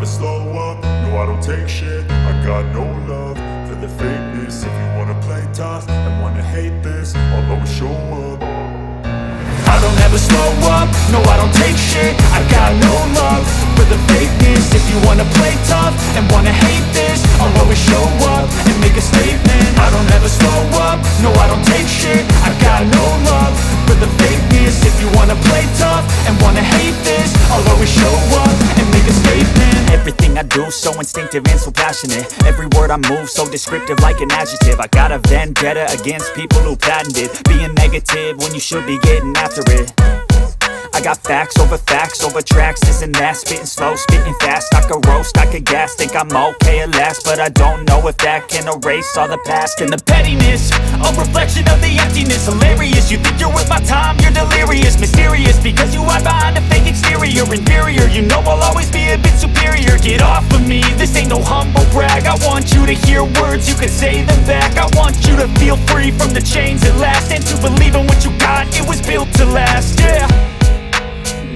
slow up, no I don't take shit. I got no love for the fakeness. If you wanna play tough and wanna hate this, I'll always show up. I don't ever slow up, no I don't take shit. I got no love for the fakeness. If you wanna play tough and wanna hate this, I'll always show up and make a statement. I don't ever slow up, no I don't take shit. I got no love for the fakeness. If you wanna play tough and wanna hate this, I'll always show up and make a statement. Everything I do so instinctive and so passionate. Every word I move so descriptive like an adjective. I got a vendetta against people who patented being negative when you should be getting after it. I got facts over tracks, this and that. Spitting slow, spitting fast. I could roast, I could gas. Think I'm okay at last, but I don't know if that can erase all the past. And the pettiness, a reflection of the emptiness. Hilarious, you think you're worth my time, you're delirious. Mysterious, because you hide behind a fake exterior. Inferior, you know I'll always be a bit superior. Get off of me, this ain't no humble brag. I want you to hear words, you can say them back. I want you to feel free from the chains at last, and to believe in what you got, it was built to last.